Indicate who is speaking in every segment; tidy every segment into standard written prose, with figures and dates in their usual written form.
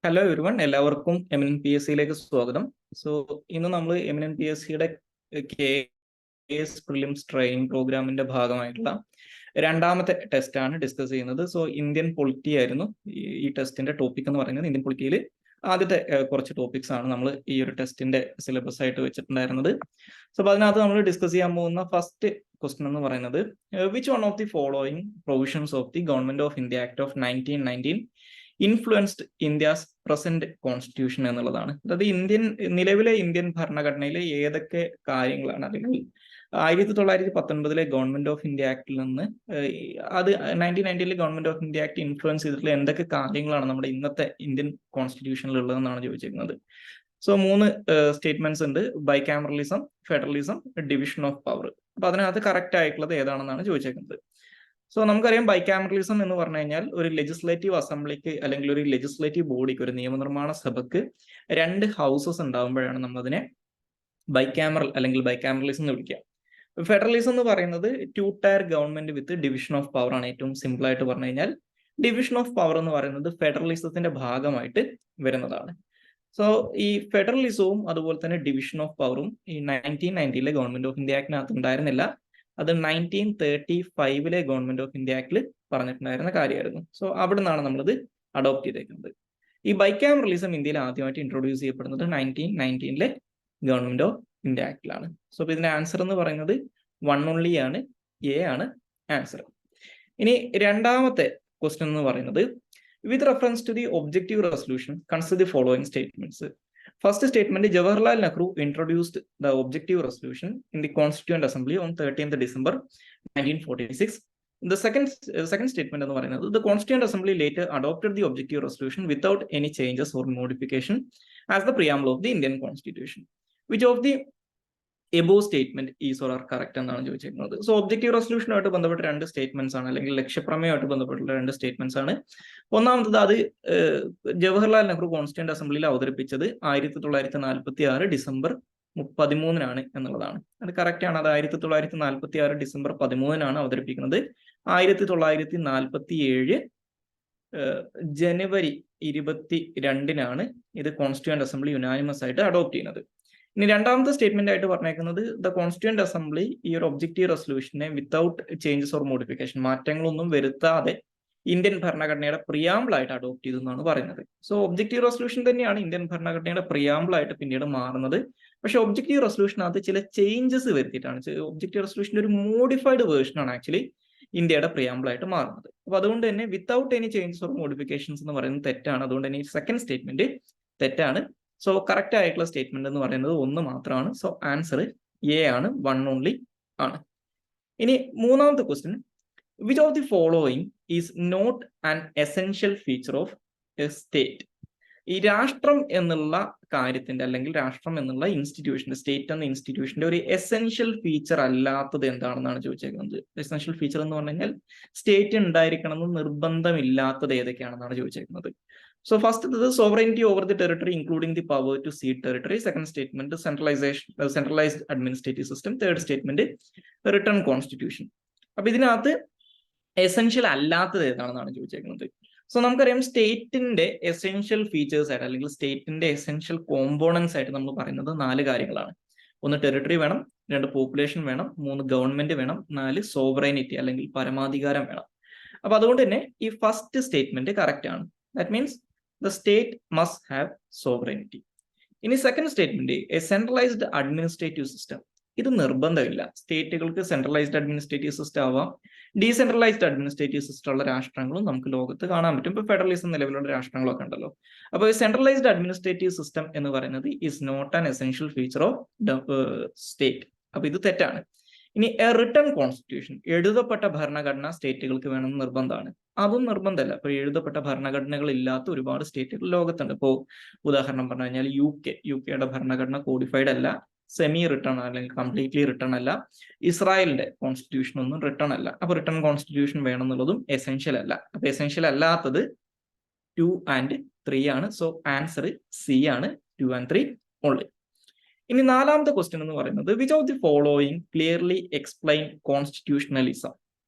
Speaker 1: Hello everyone, എല്ലാവർക്കും eminent PSC സ്വാഗതം. So ഇന്ന് നമ്മൾ എമിനന്റ് PSCയുടെ KAS Prelims ട്രെയിനിങ് പ്രോഗ്രാമിന്റെ ഭാഗമായിട്ടുള്ള രണ്ടാമത്തെ ടെസ്റ്റ് ആണ് ഡിസ്കസ് ചെയ്യുന്നത്. സോ ഇന്ത്യൻ പൊളിറ്റി ആയിരുന്നു ഈ ടെസ്റ്റിന്റെ ടോപ്പിക് എന്ന് പറയുന്നത്. ഇന്ത്യൻ പൊളിറ്റിയിൽ ആദ്യത്തെ കുറച്ച് ടോപ്പിക്സ് ആണ് നമ്മൾ ഈ ഒരു ടെസ്റ്റിന്റെ സിലബസ് ആയിട്ട് വെച്ചിട്ടുണ്ടായിരുന്നത്. സോ അപ്പോൾ അതിനകത്ത് നമ്മൾ ഡിസ്കസ് ചെയ്യാൻ പോകുന്ന ഫസ്റ്റ് ക്വസ്റ്റ്യൻ എന്ന് പറയുന്നത് which one of the following provisions of the government of India act of 1919 influenced India's present constitution എന്നുള്ളതാണ്. അതായത് നിലവിലെ ഇന്ത്യൻ ഭരണഘടനയിലെ ഏതൊക്കെ കാര്യങ്ങളാണ്, അല്ലെങ്കിൽ 1919 ഗവൺമെന്റ് ഓഫ് ഇന്ത്യ ആക്ടിൽ നിന്ന് അത് 1919 government of India act influence ചെയ്തിട്ടുള്ള എന്തൊക്കെ കാര്യങ്ങളാണ് നമ്മുടെ ഇന്നത്തെ ഇന്ത്യൻ കോൺസ്റ്റിറ്റ്യൂഷനിൽ ഉള്ളതെന്നാണ് ചോദിച്ചിരിക്കുന്നത്. സോ 3 സ്റ്റേറ്റ്മെന്റ്സ് ഉണ്ട്: bicameralism, federalism, division of power. അപ്പൊ അതിനകത്ത് കറക്റ്റ് ആയിട്ടുള്ളത് ഏതാണെന്നാണ് ചോദിച്ചേക്കുന്നത്. സോ നമുക്കറിയാം, ബൈക്യാമറലിസം എന്ന് പറഞ്ഞു കഴിഞ്ഞാൽ ഒരു ലെജിസ്ലേറ്റീവ് അസംബ്ലിക്ക് അല്ലെങ്കിൽ ഒരു ലെജിസ്ലേറ്റീവ് ബോഡിക്ക്, ഒരു നിയമനിർമ്മാണ സഭയ്ക്ക് 2 ഹൗസസ് ഉണ്ടാകുമ്പോഴാണ് നമ്മളതിനെ ബൈക്യാമറൽ അല്ലെങ്കിൽ ബൈക്യാമറലിസം എന്ന് വിളിക്കുക. ഫെഡറലിസം എന്ന് പറയുന്നത് 2 tier government with division of power ആണ്. ഏറ്റവും സിമ്പിൾ ആയിട്ട് പറഞ്ഞു കഴിഞ്ഞാൽ ഡിവിഷൻ ഓഫ് പവർ എന്ന് പറയുന്നത് ഫെഡറലിസത്തിന്റെ ഭാഗമായിട്ട് വരുന്നതാണ്. സോ ഈ ഫെഡറലിസവും അതുപോലെ തന്നെ ഡിവിഷൻ ഓഫ് പവറും ഈ 1990 ഗവൺമെന്റ് ഓഫ് ഇന്ത്യ ആക്ടിനകത്ത് ഉണ്ടായിരുന്നില്ല. അത് 1935 ഗവൺമെന്റ് ഓഫ് ഇന്ത്യ ആക്ടിൽ പറഞ്ഞിട്ടുണ്ടായിരുന്ന കാര്യമായിരുന്നു. സോ അവിടെ നിന്നാണ് നമ്മളിത് അഡോപ്റ്റ് ചെയ്തേക്കുന്നത്. ഈ ബൈക്യാമറലിസം ഇന്ത്യയിൽ ആദ്യമായിട്ട് ഇൻട്രൊഡ്യൂസ് ചെയ്യപ്പെടുന്നത് 1919 ഗവൺമെന്റ് ഓഫ് ഇന്ത്യ ആക്ടിലാണ്. സോ അപ്പൊ ഇതിന്റെ ആൻസർ എന്ന് പറയുന്നത് 1 only ആണ്, എ ആണ് ആൻസർ. ഇനി രണ്ടാമത്തെ ക്വസ്റ്റ്യൻ എന്ന് പറയുന്നത് with reference to the objective resolution consider the following statements. First statement, Jawaharlal Nehru introduced the objective resolution in the Constituent Assembly on 13th December 1946. The second statement എന്ന് പറയുന്നത് the Constituent Assembly later adopted the objective resolution without any changes or modification as the preamble of the Indian Constitution. Which of the above statement is or are correct എന്നാണ് ചോദിച്ചിരിക്കുന്നത്. So objective റെസൊല്യൂഷനുമായിട്ട് ബന്ധപ്പെട്ട 2 statements ആണ്, അല്ലെങ്കിൽ ലക്ഷ്യപ്രമേയമായിട്ട് ബന്ധപ്പെട്ടുള്ള 2 statements ആണ്. ഒന്നാമത്തത്, അത് Jawaharlal Nehru constituent അസംബ്ലിയിൽ അവതരിപ്പിച്ചത് 1946 ഡിസംബർ 13 എന്നുള്ളതാണ്. അത് കറക്റ്റ് ആണ്. അത് 1946 ഡിസംബർ 13 അവതരിപ്പിക്കുന്നത്. 1947 ജനുവരി 22 ഇത് കോൺസ്റ്റിറ്റ്യൂന്റ് അസംബ്ലി യുനാനിമസ് ആയിട്ട് അഡോപ്റ്റ് ചെയ്യുന്നത്. ഇനി രണ്ടാമത്തെ സ്റ്റേറ്റ്മെന്റ് ആയിട്ട് പറഞ്ഞേക്കുന്നത് ദ കോൺസ്റ്റിറ്റ്യൂന്റ് അസംബ്ലി ഈ ഒരു ഒബ്ജക്റ്റീവ് റെസൊല്യൂഷനെ വിത്തൗട്ട് ചേഞ്ചസ് ഓർ മോഡിഫിക്കേഷൻ, മാറ്റങ്ങളൊന്നും വരുത്താതെ ഇന്ത്യൻ ഭരണഘടനയുടെ പ്രിയാമ്പിൾ ആയിട്ട് അഡോപ്റ്റ് ചെയ്തു എന്നാണ് പറയുന്നത്. സോ ഒബ്ജക്റ്റീവ് റെസൊല്യൂഷൻ തന്നെയാണ് ഇന്ത്യൻ ഭരണഘടനയുടെ പ്രിയാമ്പിൾ ആയിട്ട് പിന്നീട് മാറുന്നത്. പക്ഷെ ഒബ്ജക്റ്റീവ് റെസൊല്യൂഷനകത്ത് ചില ചേഞ്ചസ് വരുത്തിയിട്ടാണ്. ഒബ്ജക്റ്റീവ് റെസൊല്യൂഷന്റെ ഒരു മോഡിഫൈഡ് വേർഷൻ ആണ് ആക്ച്വലി ഇന്ത്യയുടെ പ്രിയാമ്പിൾ ആയിട്ട് മാറുന്നത്. അപ്പൊ അതുകൊണ്ട് തന്നെ without any changes or modifications എന്ന് പറയുന്നത് തെറ്റാണ്. അതുകൊണ്ട് തന്നെ ഈ സെക്കൻഡ് സ്റ്റേറ്റ്മെന്റ് തെറ്റാണ്. സോ കറക്റ്റ് ആയിട്ടുള്ള സ്റ്റേറ്റ്മെന്റ് എന്ന് പറയുന്നത് 1 മാത്രമാണ്. സോ ആൻസർ എ ആണ്, 1 only ആണ്. ഇനി മൂന്നാമത്തെ question, which of the following is not an essential feature of a state. ഈ രാഷ്ട്രം എന്നുള്ള കാര്യത്തിന്റെ, അല്ലെങ്കിൽ രാഷ്ട്രം എന്നുള്ള ഇൻസ്റ്റിറ്റ്യൂഷന്റെ, സ്റ്റേറ്റ് എന്ന ഇൻസ്റ്റിറ്റ്യൂഷന്റെ ഒരു എസെൻഷ്യൽ ഫീച്ചർ അല്ലാത്തത് എന്താണെന്നാണ് ചോദിച്ചേക്കുന്നത്. എസെൻഷ്യൽ ഫീച്ചർ എന്ന് പറഞ്ഞു കഴിഞ്ഞാൽ സ്റ്റേറ്റ് ഉണ്ടായിരിക്കണം എന്ന് നിർബന്ധമില്ലാത്തത് ഏതൊക്കെയാണെന്നാണ് ചോദിച്ചേക്കുന്നത്. So first, the sovereignty over the territory, including the power to cede territory. Second statement, centralized administrative system. Third statement, written constitution. അപ്പൊ ഇതിനകത്ത് എസെൻഷ്യൽ അല്ലാത്തത് ഏതാണെന്നാണ് ചോദിച്ചേക്കുന്നത്. സോ നമുക്കറിയാം, സ്റ്റേറ്റിന്റെ എസെൻഷ്യൽ ഫീച്ചേഴ്സ് ആയിട്ട്, അല്ലെങ്കിൽ സ്റ്റേറ്റിന്റെ എസെൻഷ്യൽ കോമ്പോണൻസ് ആയിട്ട് നമ്മൾ പറയുന്നത് 4 കാര്യങ്ങളാണ്. 1 ടെറിട്ടറി വേണം, 2 പോപ്പുലേഷൻ വേണം, 3 ഗവൺമെന്റ് വേണം, 4 സോവറൈനിറ്റി അല്ലെങ്കിൽ പരമാധികാരം വേണം. അപ്പൊ അതുകൊണ്ട് തന്നെ ഈ ഫസ്റ്റ് സ്റ്റേറ്റ്മെന്റ് കറക്റ്റ് ആണ്. That means the state must have sovereignty. ഇനി second statement, A centralised administrative system. ഇത് നിർബന്ധമില്ല. സ്റ്റേറ്റുകൾക്ക് സെൻട്രലൈസ്ഡ് അഡ്മിനിസ്ട്രേറ്റീവ് സിസ്റ്റം ആവാം, ഡീസെൻട്രലൈസ്ഡ് അഡ്മിനിസ്ട്രേറ്റീവ് സിസ്റ്റം ഉള്ള രാഷ്ട്രങ്ങളും നമുക്ക് ലോകത്ത് കാണാൻ പറ്റും. ഇപ്പൊ ഫെഡറലിസം നിലവിലുള്ള രാഷ്ട്രങ്ങളൊക്കെ ഉണ്ടല്ലോ. അപ്പോൾ സെൻട്രലൈസ്ഡ് അഡ്മിനിസ്ട്രേറ്റീവ് സിസ്റ്റം എന്ന് പറയുന്നത് is not an essential feature of state. അപ്പൊ ഇത് തെറ്റാണ്. ഇനി എ റിട്ടൺ കോൺസ്റ്റിറ്റ്യൂഷൻ, എഴുതപ്പെട്ട ഭരണഘടന സ്റ്റേറ്റുകൾക്ക് വേണമെന്ന് നിർബന്ധമാണ്. അതും നിർബന്ധമല്ല. ഇപ്പൊ എഴുതപ്പെട്ട ഭരണഘടനകൾ ഇല്ലാത്ത ഒരുപാട് സ്റ്റേറ്റുകൾ ലോകത്തുണ്ട്. ഇപ്പോൾ ഉദാഹരണം പറഞ്ഞു കഴിഞ്ഞാൽ യുകെയുടെ ഭരണഘടന കോഡിഫൈഡ് അല്ല, സെമി റിട്ടേൺ അല്ലെങ്കിൽ കംപ്ലീറ്റ്ലി റിട്ടേൺ അല്ല. ഇസ്രായേലിന്റെ കോൺസ്റ്റിറ്റ്യൂഷൻ ഒന്നും റിട്ടേൺ അല്ല. അപ്പൊ റിട്ടേൺ കോൺസ്റ്റിറ്റ്യൂഷൻ വേണമെന്നുള്ളതും എസെൻഷ്യൽ അല്ല. അപ്പൊ എസെൻഷ്യൽ അല്ലാത്തത് 2 and 3 ആണ്. സോ ആൻസർ സി ആണ്, 2 and 3 only. ഇനി നാലാമത്തെ ക്വസ്റ്റ്യൻ എന്ന് പറയുന്നത് which of the following clearly explain constitutionalism.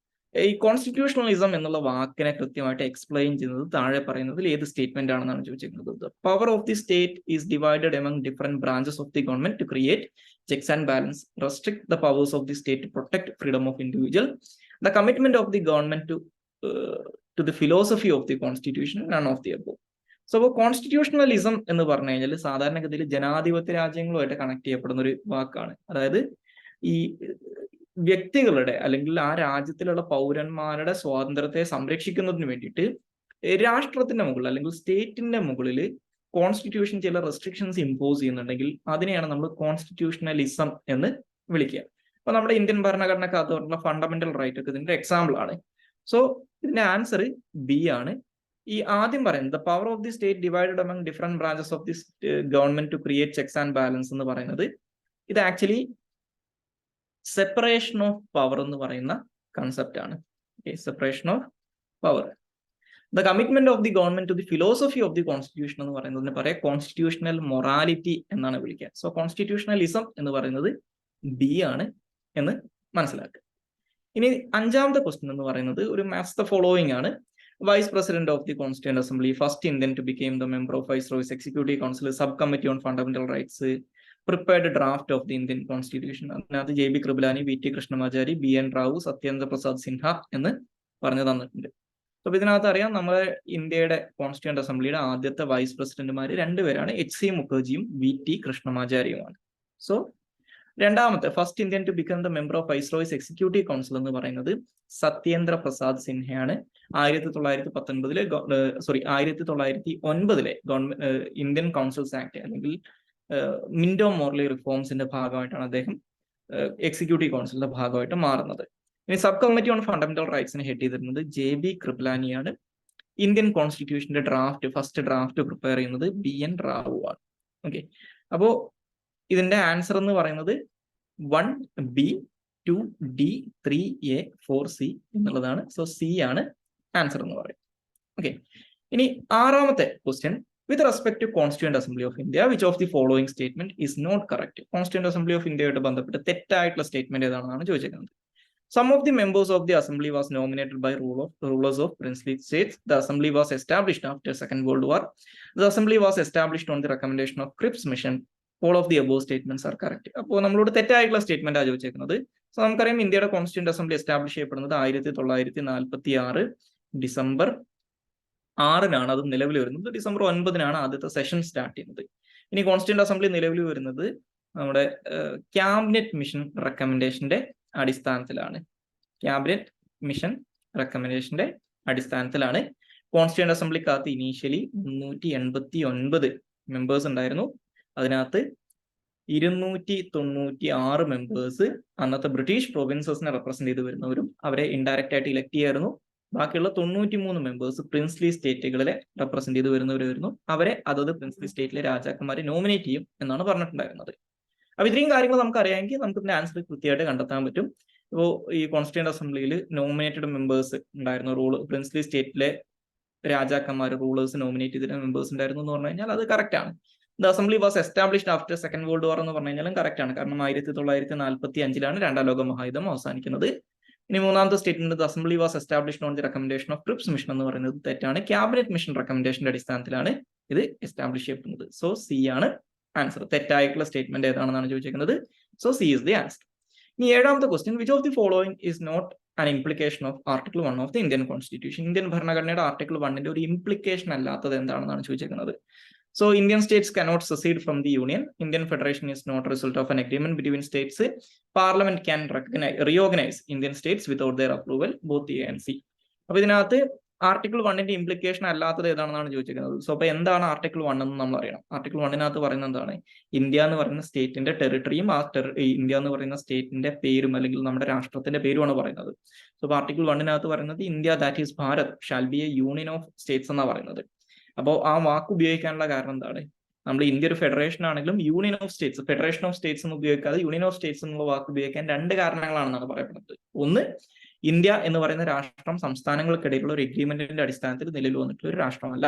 Speaker 1: ഈ കോൺസ്റ്റിറ്റ്യൂഷണലിസം എന്നുള്ള വാക്കിനെ കൃത്യമായിട്ട് എക്സ്പ്ലെയിൻ ചെയ്യുന്നത് താഴെ പറയുന്നതിൽ ഏത് സ്റ്റേറ്റ്മെന്റ് ആണെന്നാണ് ചോദിച്ചിരിക്കുന്നത്. Power of the state is divided among different branches of the government to create checks and balance, restrict the powers of the state to protect freedom of individual, the commitment of the government to the philosophy of the constitution, none of the above. So അപ്പോൾ constitutionalism എന്ന് പറഞ്ഞു കഴിഞ്ഞാൽ സാധാരണഗതിയിൽ ജനാധിപത്യ രാജ്യങ്ങളുമായിട്ട് connect ചെയ്യപ്പെടുന്ന ഒരു വാക്കാണ്. അതായത് ഈ വ്യക്തികളുടെ അല്ലെങ്കിൽ ആ രാജ്യത്തിലുള്ള പൗരന്മാരുടെ സ്വാതന്ത്ര്യത്തെ സംരക്ഷിക്കുന്നതിന് വേണ്ടിയിട്ട് രാഷ്ട്രത്തിന്റെ മുകളിൽ അല്ലെങ്കിൽ സ്റ്റേറ്റിന്റെ മുകളിൽ കോൺസ്റ്റിറ്റ്യൂഷൻ ചില റെസ്ട്രിക്ഷൻസ് ഇമ്പോസ് ചെയ്യുന്നുണ്ടെങ്കിൽ അതിനെയാണ് നമ്മൾ കോൺസ്റ്റിറ്റ്യൂഷണലിസം എന്ന് വിളിക്കുക. അപ്പൊ നമ്മുടെ ഇന്ത്യൻ ഭരണഘടനക്കകത്ത് പറഞ്ഞ ഫണ്ടമെന്റൽ റൈറ്റ് ഒക്കെ ഇതിന്റെ എക്സാമ്പിൾ ആണ്. സോ ഇതിന്റെ ആൻസർ ബി ആണ്. ഈ ആദ്യം പറയുന്നത് the power of the state divided among different branches of the government to create checks and balance എന്ന് പറയുന്നത് ഇത് ആക്ച്വലി സെപ്പറേഷൻ ഓഫ് പവർ എന്ന് പറയുന്ന കൺസെപ്റ്റ് ആണ്. Separation of power. The commitment of the government to the philosophy of the constitution എന്ന് പറയുന്നതിന് പറയാം constitutional morality എന്നാണ് വിളിക്കുക. സോ കോൺസ്റ്റിറ്റ്യൂഷണലിസം എന്ന് പറയുന്നത് ബി ആണ് എന്ന് മനസ്സിലാക്കുക. ഇനി അഞ്ചാമത്തെ ക്വസ്റ്റ്യൻ എന്ന് പറയുന്നത് ഒരു മാച്ച് ദ ഫോളോയിങ് ആണ്. Vice president of the constituent assembly, first Indian to became the member of viceroy's executive council, sub committee on fundamental rights, prepared draft of the Indian constitution. അതിനകത്ത് JB Kripalani, VT Krishnamachari, BN Rao, Satyendra Prasad Sinha എന്ന് പറഞ്ഞു തന്നിട്ടുണ്ട്. അപ്പൊ ഇതിനകത്ത് അറിയാം നമ്മുടെ ഇന്ത്യയുടെ കോൺസ്റ്റിറ്റ്യൂന്റ് അസംബ്ലിയുടെ ആദ്യത്തെ വൈസ് പ്രസിഡന്റുമാര് രണ്ടുപേരാണ്, HC മുഖർജിയും VT കൃഷ്ണമാചാരിയുമാണ്. സോ രണ്ടാമത്തെ first Indian to become the member of viceroy's executive council എന്ന് പറയുന്നത് സത്യേന്ദ്ര പ്രസാദ് സിൻഹയാണ്. 1909 ഇന്ത്യൻ കൗൺസിൽസ് ആക്ട് അല്ലെങ്കിൽ മിന്റോ മോർലി റിഫോംസിന്റെ ഭാഗമായിട്ടാണ് അദ്ദേഹം എക്സിക്യൂട്ടീവ് കൗൺസിലിന്റെ ഭാഗമായിട്ട് മാറുന്നത്. ഇനി സബ് കമ്മിറ്റി ഓൺ ഫണ്ടമെന്റൽ റൈറ്റ്സിനെ ഹെഡ് ചെയ്തിരുന്നത് JB കൃപലാനിയാണ്. ഇന്ത്യൻ കോൺസ്റ്റിറ്റ്യൂഷന്റെ ഫസ്റ്റ് ഡ്രാഫ്റ്റ് പ്രിപ്പയർ ചെയ്യുന്നത് BN റാവു ആണ്. ഓക്കെ, അപ്പോ ഇതിന്റെ ആൻസർ എന്ന് പറയുന്നത് 1B, 2D, 3A, 4C എന്നുള്ളതാണ്. സോ C ആണ് ആൻസർ എന്ന് പറയുന്നത്. ഓക്കെ, ഇനി ആറാമത്തെ question. With respect to Constituent Assembly of India, which of the following statement is not correct? Constituent Assembly of India ആയിട്ട് ബന്ധപ്പെട്ട് തെറ്റായിട്ടുള്ള സ്റ്റേറ്റ്മെന്റ് ഏതാണെന്നാണ് ചോദിച്ചിരിക്കുന്നത്. Some of the members of the assembly was nominated by rulers of princely states. The assembly was established after Second World War. The assembly was established on the recommendation of Cripps Mission. All of the above statements are correct. അപ്പോൾ നമ്മളോട് തെറ്റായിട്ടുള്ള statement ആണ് ചോദിച്ചിരിക്കുന്നത്. So നമുക്കറിയാം ഇന്ത്യയുടെ constituent assembly establish ചെയ്യപ്പെടുന്നത് 1946 December 6-നാണ് അത് നിലവിൽ വരുന്നത്. ഡിസംബർ 9-നാണ് ആദ്യത്തെ സെഷൻ സ്റ്റാർട്ട് ചെയ്യുന്നത്. ഇനി കോൺസ്റ്റിറ്റ്യൂന്റ് അസംബ്ലി നിലവിൽ വരുന്നത് നമ്മുടെ ക്യാബിനറ്റ് മിഷൻ റെക്കമെൻഡേഷന്റെ അടിസ്ഥാനത്തിലാണ്. ക്യാബിനറ്റ് മിഷൻ റെക്കമെൻഡേഷന്റെ അടിസ്ഥാനത്തിലാണ്. കോൺസ്റ്റിറ്റ്യൂന്റ് അസംബ്ലിക്കകത്ത് ഇനീഷ്യലി 389 മെമ്പേഴ്സ് ഉണ്ടായിരുന്നു. അതിനകത്ത് 296 മെമ്പേഴ്സ് അന്നത്തെ ബ്രിട്ടീഷ് പ്രൊവിൻസസിനെ റെപ്രസെന്റ് ചെയ്ത് വരുന്നവരും അവരെ ഇൻഡയറക്റ്റ് ആയിട്ട് ഇലക്ട് ചെയ്യായിരുന്നു. ബാക്കിയുള്ള 93 മെമ്പേഴ്സ് പ്രിൻസ്ലി സ്റ്റേറ്റുകളിലെ റെപ്രസെന്റ് ചെയ്ത് വരുന്നവരായിരുന്നു. അവരെ അതത് പ്രിൻസ്ലി സ്റ്റേറ്റിലെ രാജാക്കന്മാരെ നോമിനേറ്റ് ചെയ്യും എന്നാണ് പറഞ്ഞിട്ടുണ്ടായിരുന്നത്. അപ്പൊ ഇത്രയും കാര്യങ്ങൾ നമുക്ക് അറിയാമെങ്കിൽ നമുക്ക് ഇതിന്റെ ആൻസർ കൃത്യമായിട്ട് കണ്ടെത്താൻ പറ്റും. ഇപ്പോൾ ഈ കോൺസ്റ്റിറ്റ്യൂന്റ് അസംബ്ലിയിൽ നോമിനേറ്റഡ് മെമ്പേഴ്സ് ഉണ്ടായിരുന്നു. പ്രിൻസ്ലി സ്റ്റേറ്റിലെ രാജാക്കന്മാർ റൂളേഴ്സ് നോമിനേറ്റ് ചെയ്തിരുന്ന മെമ്പേഴ്സ് ഉണ്ടായിരുന്നു എന്ന് പറഞ്ഞു കഴിഞ്ഞാൽ അത് കറക്റ്റ് ആണ്. The assembly was established after second world war എന്ന് പറഞ്ഞു കഴിഞ്ഞാലും കറക്റ്റ് ആണ്. കാരണം 1945-ലാണ് രണ്ടാം ലോക മഹായുദ്ധം അവസാനിക്കുന്നത്. ഇനി മൂന്നാമത്തെ statement the assembly was established on the recommendation of Cripps mission എന്ന് പറയുന്നത് തെറ്റാണ്. ക്യാബിനറ്റ് മിഷൻ റെക്കമെൻഡേഷന്റെ അടിസ്ഥാനത്തിലാണ് ഇത് എസ്റ്റാബ്ലിഷ് ചെയ്യപ്പെടുന്നത്. സോ C ആണ് ആൻസർ. തെറ്റായിട്ടുള്ള സ്റ്റേറ്റ്മെന്റ് ഏതാണെന്നാണ് ചോദിച്ചിരിക്കുന്നത്. So C is the answer. ഇനി ഏഴാമത്തെ question. Which of the following is not an implication of Article 1 of the Indian Constitution? Indian ഭരണഘടനയുടെ ആർട്ടിക്കിൾ 1-ന്റെ ഒരു ഇംപ്ലിക്കേഷൻ അല്ലാത്തത് എന്താണെന്നാണ് ചോദിച്ചിരിക്കുന്നത്. So Indian states cannot secede from the union. Indian federation is not a result of an agreement between states. Parliament can reorganize Indian states without their approval, both A and C. അപ്പൊ ഇതിനകത്ത് article 1-ന്റെ implication അല്ലാത്തത് ഏതാണെന്നാണ് ചോദിച്ചിരിക്കുന്നത്. So അപ്പൊ എന്താണ് article 1 എന്ന് നമ്മൾ അറിയണം. Article 1-നകത്ത് പറയുന്നത് എന്താണ്? ഇന്ത്യ എന്ന് പറയുന്ന സ്റ്റേറ്റിന്റെ ടെറിട്ടറിയും ഇന്ത്യ എന്ന് പറയുന്ന സ്റ്റേറ്റിന്റെ പേരും അല്ലെങ്കിൽ നമ്മുടെ രാഷ്ട്രത്തിന്റെ പേരുമാണ് പറയുന്നത്. സോ ആർട്ടിക്കിൾ 1-നകത്ത് പറയുന്നത് India that is Bharat shall be A union of States എന്നാണ് പറയുന്നത്. അപ്പോൾ ആ വാക്ക് ഉപയോഗിക്കാനുള്ള കാരണം എന്താണ്? നമ്മൾ ഇന്ത്യ ഒരു ഫെഡറേഷൻ ആണെങ്കിലും union of States, federation of States എന്ന് ഉപയോഗിക്കാതെ യൂണിയൻ ഓഫ് സ്റ്റേറ്റ്സ് എന്നുള്ള വാക്ക് ഉപയോഗിക്കാൻ രണ്ട് കാരണങ്ങളാണെന്നാണ് പറയപ്പെടുന്നത്. ഒന്ന്, ഇന്ത്യ എന്ന് പറയുന്ന രാഷ്ട്രം സംസ്ഥാനങ്ങൾക്കിടയിലുള്ള ഒരു എഗ്രിമെന്റിന്റെ അടിസ്ഥാനത്തിൽ നിലവിൽ വന്നിട്ടുള്ള ഒരു രാഷ്ട്രമല്ല.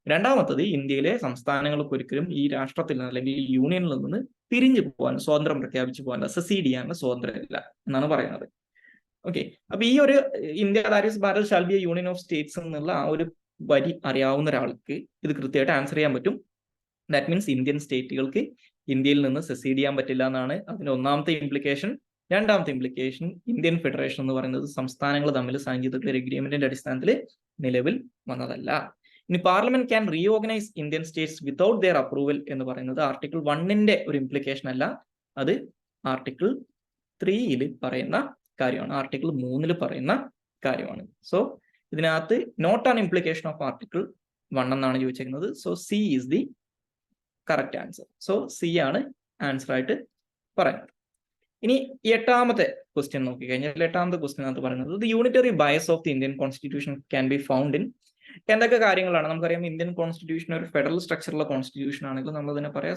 Speaker 1: രണ്ടാമത്തത്, ഇന്ത്യയിലെ സംസ്ഥാനങ്ങൾക്ക് ഒരിക്കലും ഈ രാഷ്ട്രത്തിൽ നിന്ന് അല്ലെങ്കിൽ ഈ യൂണിയനിൽ നിന്ന് പിരിഞ്ഞു പോകാൻ, സ്വാതന്ത്ര്യം പ്രഖ്യാപിച്ചു പോകാൻ, സെസീഡ് ചെയ്യാനുള്ള സ്വാതന്ത്ര്യമില്ല എന്നാണ് പറയുന്നത്. ഓക്കെ, അപ്പൊ ഈ ഒരു India that is Bharat shall be A union of States എന്നുള്ള ആ ഒരു വരി അറിയാവുന്ന ഒരാൾക്ക് ഇത് കൃത്യമായിട്ട് ആൻസർ ചെയ്യാൻ പറ്റും. ദാറ്റ് മീൻസ് ഇന്ത്യൻ സ്റ്റേറ്റുകൾക്ക് ഇന്ത്യയിൽ നിന്ന് സെസീഡ് ചെയ്യാൻ പറ്റില്ല എന്നാണ് അതിന്റെ ഒന്നാമത്തെ ഇംപ്ലിക്കേഷൻ. രണ്ടാമത്തെ ഇംപ്ലിക്കേഷൻ, ഇന്ത്യൻ ഫെഡറേഷൻ എന്ന് പറയുന്നത് സംസ്ഥാനങ്ങൾ തമ്മിൽ സൈൻ ചെയ്തിട്ടുള്ള ഒരു എഗ്രിമെന്റിന്റെ അടിസ്ഥാനത്തിൽ നിലവിൽ വന്നതല്ല. ഇനി parliament can reorganise Indian states without their approval എന്ന് പറയുന്നത് ആർട്ടിക്കിൾ 1 ഒരു ഇംപ്ലിക്കേഷൻ അല്ല, അത് ആർട്ടിക്കിൾ 3 പറയുന്ന കാര്യമാണ്, ആർട്ടിക്കിൾ 3 പറയുന്ന കാര്യമാണ്. സോ ഇതിനകത്ത് not an implication of article 1 എന്നാണ് ചോദിച്ചിരിക്കുന്നത്. So C is the correct answer. So C ആണ് ആൻസർ ആയിട്ട് പറയുന്നത്. ഇനി എട്ടാമത്തെ ക്വസ്റ്റ്യൻ നോക്കിക്കഴിഞ്ഞാൽ എട്ടാമത്തെ ക്വസ്റ്റ്യൻ പറയുന്നത് the unitary bias of the Indian constitution can be found in. എന്തൊക്കെ കാര്യങ്ങളാണ് നമുക്കറിയാം? ഇന്ത്യൻ കോൺസ്റ്റിറ്റ്യൂഷൻ ഒരു ഫെഡറൽ സ്ട്രക്ചറുള്ള കോൺസ്റ്റിറ്റ്യൂഷൻ ആണെങ്കിൽ നമ്മൾ അതിനെ പറയാം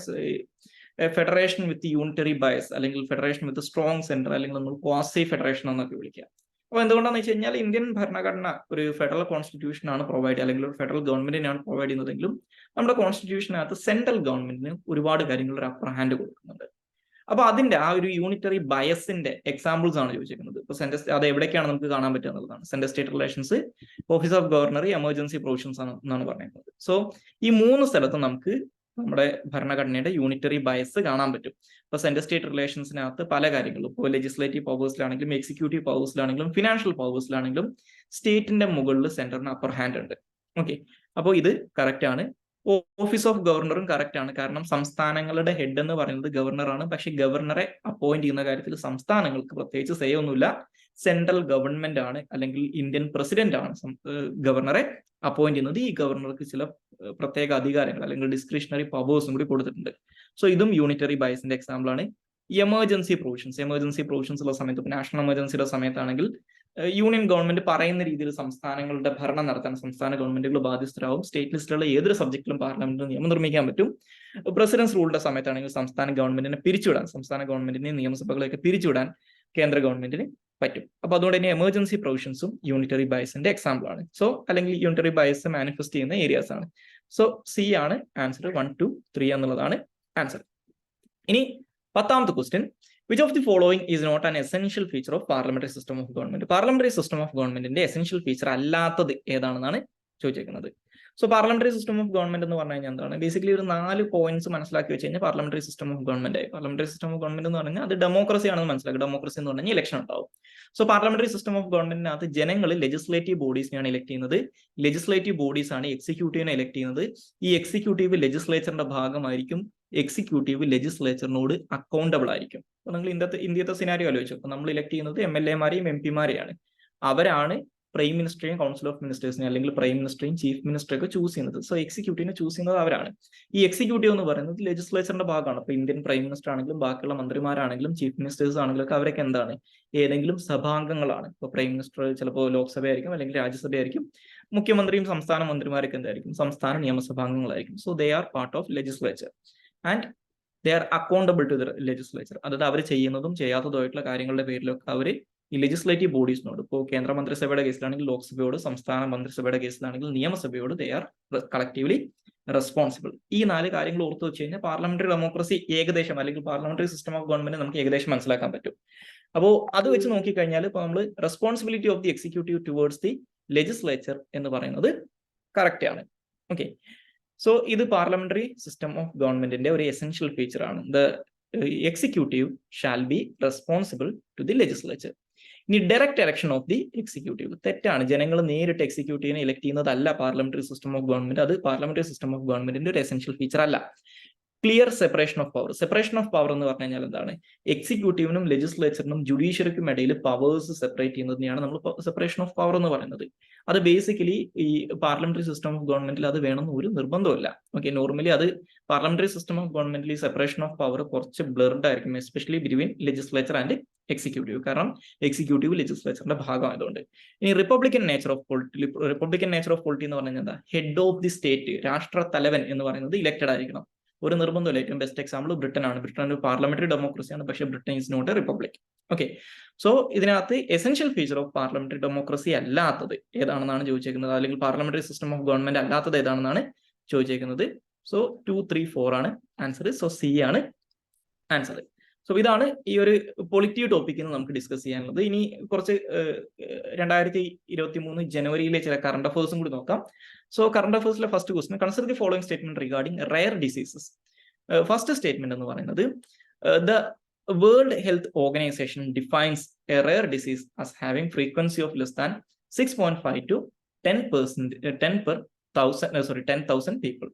Speaker 1: ഫെഡറേഷൻ വിത്ത് യൂണിറ്ററി ബയസ്, അല്ലെങ്കിൽ ഫെഡറേഷൻ വിത്ത് സ്ട്രോങ് സെന്റർ, അല്ലെങ്കിൽ നമ്മൾ ക്വാസി ഫെഡറേഷൻ എന്നൊക്കെ വിളിക്കുക. അപ്പൊ എന്തുകൊണ്ടാണെന്ന് വെച്ച് കഴിഞ്ഞാൽ ഇന്ത്യൻ ഭരണഘടന ഒരു ഫെഡറൽ കോൺസ്റ്റിറ്റ്യൂഷൻ ആണ് പ്രൊവൈഡ്, അല്ലെങ്കിൽ ഒരു ഫെഡറൽ ഗവൺമെന്റിനാണ് പ്രൊവൈഡ് ചെയ്യുന്നതെങ്കിലും നമ്മുടെ കോൺസ്റ്റിറ്റ്യൂഷനകത്ത് സെൻട്രൽ ഗവൺമെന്റിന് ഒരുപാട് കാര്യങ്ങൾ ഒരു അപ്പർ ഹാൻഡ് കൊടുക്കുന്നുണ്ട്. അപ്പൊ അതിന്റെ ആ ഒരു യൂണിറ്ററി ബയസിന്റെ എക്സാമ്പിൾസ് ആണ് ചോദിച്ചിരിക്കുന്നത്. ഇപ്പൊ അത് എവിടേക്കാണ് നമുക്ക് കാണാൻ പറ്റുക എന്നുള്ളതാണ്. Central state relations, office of governor, emergency provisions എന്നാണ് പറയുന്നത്. സോ ഈ 3 സ്ഥലത്ത് നമുക്ക് നമ്മുടെ ഭരണഘടനയുടെ യൂണിറ്ററി ബയസ് കാണാൻ പറ്റും. ഇപ്പൊ സെൻട്രൽ സ്റ്റേറ്റ് റിലേഷൻസിനകത്ത് പല കാര്യങ്ങളും, ഇപ്പോൾ ലെജിസ്ലേറ്റീവ് പവേഴ്സിലാണെങ്കിലും എക്സിക്യൂട്ടീവ് പവേഴ്സിലാണെങ്കിലും ഫിനാൻഷ്യൽ പവേഴ്സിലാണെങ്കിലും സ്റ്റേറ്റിന്റെ മുകളിൽ സെന്ററിന് അപ്പർ ഹാൻഡ് ഉണ്ട്. ഓക്കെ, അപ്പോൾ ഇത് കറക്റ്റ് ആണ്. ഓഫീസ് ഓഫ് ഗവർണറും കറക്റ്റ് ആണ്, കാരണം സംസ്ഥാനങ്ങളുടെ ഹെഡ് എന്ന് പറയുന്നത് ഗവർണറാണ്. പക്ഷെ ഗവർണറെ അപ്പോയിന്റ് ചെയ്യുന്ന കാര്യത്തിൽ സംസ്ഥാനങ്ങൾക്ക് പ്രത്യേകിച്ച് സേ ഒന്നുമില്ല. സെൻട്രൽ ഗവൺമെന്റ് ആണ്, അല്ലെങ്കിൽ ഇന്ത്യൻ പ്രസിഡന്റ് ആണ് ഗവർണറെ അപ്പോയിന്റ് ചെയ്യുന്നത്. ഈ ഗവർണർക്ക് ചില പ്രത്യേക അധികാരങ്ങൾ അല്ലെങ്കിൽ ഡിസ്ക്രിഷണറി പവേഴ്സും കൂടി കൊടുത്തിട്ടുണ്ട്. സോ ഇതും യൂണിറ്ററി ബയസിന്റെ എക്സാമ്പിൾ ആണ്. എമർജൻസി പ്രൊവിഷൻസ് ഉള്ള സമയത്ത്, ഇപ്പൊ നാഷണൽ എമർജൻസിയുടെ സമയത്താണെങ്കിൽ യൂണിയൻ ഗവൺമെന്റ് പറയുന്ന രീതിയിൽ സംസ്ഥാനങ്ങളുടെ ഭരണം നടത്താൻ സംസ്ഥാന ഗവൺമെന്റുകൾ ബാധ്യസ്ഥരാകും. സ്റ്റേറ്റ് ലിസ്റ്റിലുള്ള ഏതൊരു സബ്ജക്റ്റിലും പാർലമെന്റിന് നിയമം നിർമ്മിക്കാൻ പറ്റും. പ്രസിഡൻസ് റൂളിന്റെ സമയത്താണെങ്കിൽ സംസ്ഥാന ഗവൺമെന്റിനെ പിരിച്ചുവിടാൻ, സംസ്ഥാന ഗവൺമെന്റിനെ നിയമസഭകളെയൊക്കെ പിരിച്ചുവിടാൻ കേന്ദ്ര ഗവൺമെന്റിന് പറ്റും. അപ്പൊ അതുകൊണ്ട് തന്നെ എമർജൻസി പ്രൊവിഷൻസും യൂണിറ്ററി ബയസിന്റെ എക്സാമ്പിൾ ആണ്. സോ അല്ലെങ്കിൽ യൂണിറ്ററി ബയസ് മാനിഫെസ്റ്റ് ചെയ്യുന്ന ഏരിയാസ് ആണ്. സോ സി ആണ് ആൻസർ. 1, 2, 3 എന്നുള്ളതാണ് ആൻസർ. ഇനി 10ാമത്തെ question, which of the following is not an essential feature of parliamentary system of government? Parliamentary system of ഗവൺമെന്റിന്റെ എസെൻഷ്യൽ ഫീച്ചർ അല്ലാത്തത് ഏതാണെന്നാണ് ചോദിച്ചിരിക്കുന്നത്. So parliamentary system of government എന്ന് പറഞ്ഞു കഴിഞ്ഞാൽ എന്താണ്? ബേസിക്കലി ഒരു 4 പോയിന്റ്സ് മനസ്സിലാക്കി വെച്ച് കഴിഞ്ഞാൽ പാർലമെന്ററി സിസ്റ്റം ഓഫ് ഗവൺമെന്റ് ആയി. പാർലമെന്ററി സിസ്റ്റം ഓഫ് ഗവൺമെന്റ് എന്ന് പറഞ്ഞാൽ അത് ഡെമോക്രസി ആണെന്ന് മനസ്സിലാക്കുക. ഡെമോക്രസി എന്ന് പറഞ്ഞാൽ ഇലക്ഷൻ ഉണ്ടാവും. സോ പാർലമെന്ററി സിസ്റ്റം ഓഫ് ഗവൺമെന്റിനകത്ത് ജനങ്ങൾ ലെജിസ്ലേറ്റീവ് ബോഡീസിനെയാണ് ഇലക്ട് ചെയ്യുന്നത്. ലെജിസ്ലേറ്റീവ് ബോഡീസ് ആണ് എക്സിക്യൂട്ടീവിനെ ഇലക്ട് ചെയ്യുന്നത്. ഈ എക്സിക്യൂട്ടീവ് ലെജിസ്ലേച്ചറിന്റെ ഭാഗമായിരിക്കും. എക്സിക്യൂട്ടീവ് ലെജിസ്ലേച്ചറിനോട് അക്കൗണ്ടബിൾ ആയിരിക്കും. അപ്പൊ നിങ്ങൾ ഇന്ത്യത്തെ സിനാരിയോ ആലോചിച്ചു. അപ്പൊ നമ്മൾ ഇലക്ട് ചെയ്യുന്നത് MLA-മാരെയും MP-മാരെയാണ്. അവരാണ് പ്രൈം മിനിസ്റ്ററെയും കൗൺസിൽ ഓഫ് മിനിസ്റ്റേഴ്സിനെ, അല്ലെങ്കിൽ പ്രൈം മിനിസ്റ്ററെയും ചീഫ് മിനിസ്റ്ററെയൊക്കെ ചൂസ് ചെയ്യുന്നത്. സോ എക്സിക്യൂട്ടീവിനെ ചൂസ് ചെയ്യുന്നത് അവരാണ്. ഈ എക്സിക്യൂട്ടീവ് എന്ന് പറയുന്നത് ലെജിസ്ലേച്ചറിന്റെ ഭാഗമാണ്. ഇപ്പൊ ഇന്ത്യൻ പ്രൈം മിനിസ്റ്റർ ആണെങ്കിലും ബാക്കിയുള്ള മന്ത്രിമാരാണെങ്കിലും ചീഫ് മിനിസ്റ്റേഴ്സ് ആണെങ്കിലും ഒക്കെ അവരൊക്കെ എന്താണ്? ഏതെങ്കിലും സഭാംഗങ്ങളാണ്. ഇപ്പൊ പ്രൈം മിനിസ്റ്റർ ചിലപ്പോൾ ലോക്സഭയായിരിക്കും, അല്ലെങ്കിൽ രാജ്യസഭയായിരിക്കും. മുഖ്യമന്ത്രിയും സംസ്ഥാന മന്ത്രിമാരൊക്കെ എന്തായിരിക്കും? സംസ്ഥാന നിയമസഭാംഗങ്ങളായിരിക്കും. So they are part of legislature and they are accountable to the legislature. അതായത് അവർ ചെയ്യുന്നതും ചെയ്യാത്തതുമായിട്ടുള്ള കാര്യങ്ങളുടെ പേരിലൊക്കെ അവർ ഈ ലെജിസ്ലേറ്റീവ് ബോഡീസിനോട്, ഇപ്പോൾ കേന്ദ്ര മന്ത്രിസഭയുടെ കേസിലാണെങ്കിൽ ലോക്സഭയോട്, സംസ്ഥാന മന്ത്രിസഭയുടെ കേസിലാണെങ്കിൽ നിയമസഭയോട് ദേ ആർ കളക്റ്റീവ്ലി റെസ്പോൺസിബിൾ. ഈ 4 കാര്യങ്ങൾ ഓർത്ത് വെച്ച് കഴിഞ്ഞാൽ പാർലമെന്ററി ഡെമോക്രസി ഏകദേശം, അല്ലെങ്കിൽ പാർലമെന്ററി സിസ്റ്റം ഓഫ് ഗവൺമെന്റ് നമുക്ക് ഏകദേശം മനസ്സിലാക്കാൻ പറ്റും. അപ്പോൾ അത് വെച്ച് നോക്കിക്കഴിഞ്ഞാൽ ഇപ്പോൾ നമ്മൾ responsibility of the executive towards the legislature എന്ന് പറയുന്നത് കറക്റ്റ് ആണ്. ഓക്കെ, സോ ഇത് പാർലമെന്ററി സിസ്റ്റം ഓഫ് ഗവൺമെന്റിന്റെ ഒരു എസെൻഷ്യൽ ഫീച്ചർ ആണ്. The executive shall be responsible to the legislature. ഇനി direct election of the executive തെറ്റാണ്. ജനങ്ങൾ നേരിട്ട് എക്സിക്യൂട്ടീവിനെ ഇലക്ട് ചെയ്യുന്നതല്ല പാർലമെന്ററി സിസ്റ്റം ഓഫ് ഗവൺമെന്റ്. അത് പാർലമെന്ററി സിസ്റ്റം ഓഫ് ഗവൺമെന്റിന്റെ ഒരു എസെൻഷ്യൽ ഫീച്ചർ അല്ല. Clear separation of power. Separation of power എന്ന് പറഞ്ഞു കഴിഞ്ഞാൽ എന്താണ്? എക്സിക്യൂട്ടീവിനും ലെജിസ്ലേച്ചറിനും ജുഡീഷ്യറിക്കും ഇടയിൽ പവേഴ്സ് സെപ്പറേറ്റ് ചെയ്യുന്നതിനെയാണ് നമ്മൾ സെപ്പറേഷൻ ഓഫ് പവർ എന്ന് പറയുന്നത്. അത് ബേസിക്കലി ഈ പാർലമെന്ററി സിസ്റ്റം ഓഫ് ഗവൺമെന്റിൽ അത് വേണമെന്ന് ഒരു നിർബന്ധമില്ല. ഓക്കെ, നോർമലി അത് പാർലമെന്ററി സിസ്റ്റം ഓഫ് ഗവൺമെന്റിൽ ഈ സെപ്പറേഷൻ ഓഫ് പവർ കുറച്ച് ബ്ലർഡ് ആയിരിക്കും, especially between legislature and executive. കാരണം എക്സിക്യൂട്ടീവ് ലെജിസ്ലേച്ചറിന്റെ ഭാഗമായതുകൊണ്ട്. ഇനി റിപ്പബ്ലിക്കൻ നേച്ചർ ഓഫ് പൊളിറ്റി എന്ന് പറഞ്ഞാൽ എന്താ? ഹെഡ് ഓഫ് ദി സ്റ്റേറ്റ്, രാഷ്ട്ര തലവൻ എന്ന് പറയുന്നത് ഇലക്റ്റഡ് ആയിരിക്കണം. ഒരു നിർബന്ധമില്ല. ഏറ്റവും ബെസ്റ്റ് എക്സാമ്പിൾ ബ്രിട്ടൻ ആണ്. ബ്രിട്ടൻ ഒരു പാർലമെന്ററി ഡെമോക്രസിയാണ്, പക്ഷേ Britain is not a republic. Okay, so ഇതിനകത്ത് essential feature of parliamentary democracy അല്ലാത്തത് ഏതാണെന്നാണ് ചോദിച്ചേക്കുന്നത്, അല്ലെങ്കിൽ പാർലമെന്ററി സിസ്റ്റം ഓഫ് ഗവൺമെന്റ് അല്ലാത്തത് ഏതാണെന്നാണ് ചോദിച്ചേക്കുന്നത്. സോ 2, 3, 4 ആണ് ആൻസർ. സോ സി ആണ് ആൻസർ. സോ ഇതാണ് ഈ ഒരു പൊളിറ്റി ടോപ്പിക്കിൽ നമുക്ക് ഡിസ്കസ് ചെയ്യാനുള്ളത്. ഇനി കുറച്ച് 2023 ജനുവരിയിലെ ചില കറണ്ട് അഫേഴ്സും കൂടി നോക്കാം. സോ കറണ്ട് അഫേഴ്സിലെ first question, consider the following statement regarding rare diseases. First statement എന്ന് പറയുന്നത്, the World Health Organization defines a rare disease as having frequency of less than 6.5 to 10 per 10,000 people.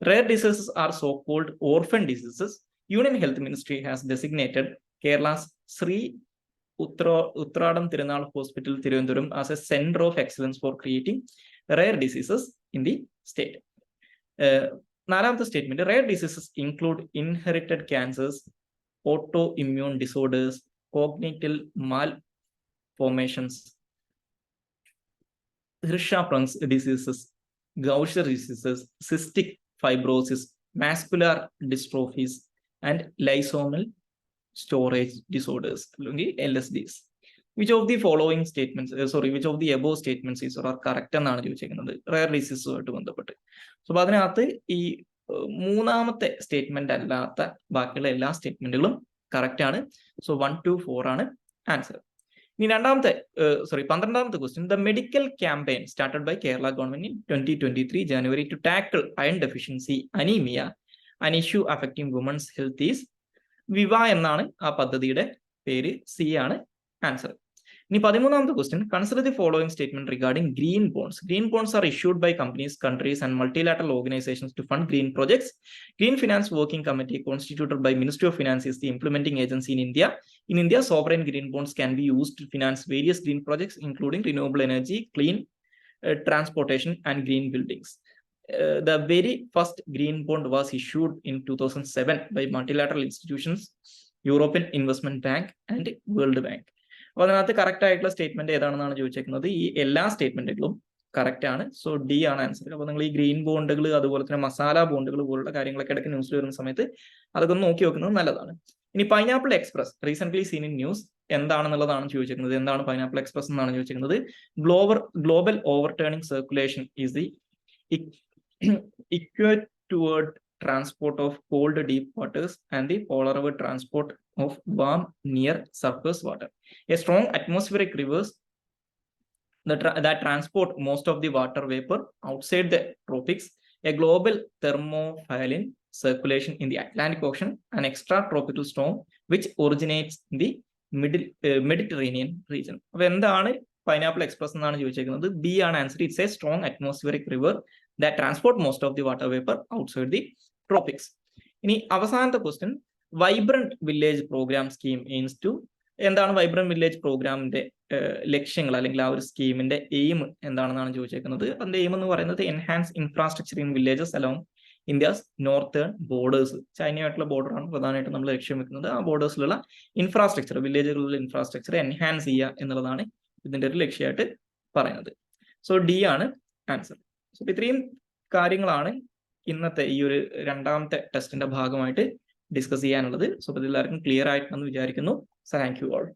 Speaker 1: Rare diseases are so-called orphan diseases. Union Health Ministry has designated Kerala's Sri Uttradam Tirunal Hospital, Tirunelvelim, as a center of excellence for creating rare diseases in the state. നാലാമത്തെ statement, rare diseases include inherited cancers, autoimmune disorders, congenital malformations, Hirschsprung's diseases, Gaucher diseases, cystic fibrosis, muscular dystrophies, and lysosomal storage disorders, LSDs. Which of the following statements, which of the above statements is or correct എന്നാണ് ചോദിച്ചിരിക്കുന്നത് rare ഡിസീസുമായിട്ട് ബന്ധപ്പെട്ട്. So അപ്പോൾ അതിനകത്ത് ഈ മൂന്നാമത്തെ statement അല്ലാത്ത ബാക്കിയുള്ള എല്ലാ സ്റ്റേറ്റ്മെന്റുകളും കറക്റ്റ് ആണ്. സോ 1, 2, 4 ആണ് ആൻസർ. ഇനി 12ാമത്തെ question, the medical campaign started by Kerala government in 2023 January to tackle iron deficiency anaemia, an issue affecting women's health is വിവ എന്നാണ് ആ പദ്ധതിയുടെ പേര്. സി ആണ് ആൻസർ. ഇനി 13ാമത്തെ question, consider the following statement regarding green bonds. Green bonds are issued by companies, countries and multilateral organisations to fund green projects. Green finance working committee constituted by ministry of finance is the implementing agency in India. In India, sovereign green bonds can be used to finance various green projects, including renewable energy, clean transportation, and green buildings. The very first green bond was issued in 2007 by multilateral institutions, European Investment Bank and World Bank. അപ്പോൾ അതിനകത്ത് correct ആയിട്ടുള്ള statement ഏതാണെന്നാണ് ചോദിച്ചേക്കുന്നത്. ഈ എല്ലാ സ്റ്റേറ്റ്മെന്റുകളും correct ആണ്. So D ആണ് answer. അപ്പോൾ നിങ്ങൾ ഈ ഗ്രീൻ ബോണ്ടുകൾ, അതുപോലെ തന്നെ മസാല ബോണ്ടുകൾ പോലുള്ള കാര്യങ്ങളൊക്കെ ഇടയ്ക്ക് ന്യൂസിൽ വരുന്ന സമയത്ത് അതൊക്കെ ഒന്ന് നോക്കി വെക്കുന്നത് നല്ലതാണ്. ഇനി pineapple express recent seen in news എന്താണെന്നുള്ളതാണ് ചോദിച്ചിരിക്കുന്നത്. എന്താണ് പൈനാപ്പിൾ എക്സ്പ്രസ് എന്നാണ് ചോദിച്ചിരിക്കുന്നത്. Global overturning circulation is the equatorial transport of cold deep waters and the polar transport of warm near surface water. A strong atmospheric rivers that transport most of the water vapor outside the tropics, a global thermophile circulation in the Atlantic Ocean, an extra tropical storm which originates in the Mediterranean region. അപ്പോൾ എന്താണ് pineapple express എന്നാണ് ചോദിച്ചിരിക്കുന്നത്. B ആണ് answer. It's A strong atmospheric river that transport most of the water vapor outside the tropics. ഇനി അവസാനത്തെ question, vibrant village programme scheme aims to. എന്താണ് vibrant village പ്രോഗ്രാമിന്റെ ലക്ഷ്യങ്ങൾ, അല്ലെങ്കിൽ ആ ഒരു സ്കീമിന്റെ എയിം എന്താണെന്നാണ് ചോദിച്ചേക്കുന്നത്. അതിന്റെ എയിം എന്ന് പറയുന്നത് enhance infrastructure in villages along India's northern borders. ചൈനയായിട്ടുള്ള ബോർഡറാണ് പ്രധാനമായിട്ടും നമ്മൾ ലക്ഷ്യം വെക്കുന്നത്. ആ ബോർഡേഴ്സിലുള്ള ഇൻഫ്രാസ്ട്രക്ചർ, വില്ലേജുകളിലുള്ള ഇൻഫ്രാസ്ട്രക്ചർ എൻഹാൻസ് ചെയ്യുക എന്നുള്ളതാണ് ഇതിന്റെ ഒരു ലക്ഷ്യമായിട്ട് പറയുന്നത്. സോ ഡി ആണ് ആൻസർ. സോ ഇത്രയും കാര്യങ്ങളാണ് ഇന്നത്തെ ഈ ഒരു രണ്ടാമത്തെ ടെസ്റ്റിന്റെ ഭാഗമായിട്ട് ഡിസ്കസ് ചെയ്യാനുള്ളത്. സോ ഇത് എല്ലാവർക്കും ക്ലിയർ ആയിട്ടുണ്ടെന്ന് വിചാരിക്കുന്നു. Thank you all.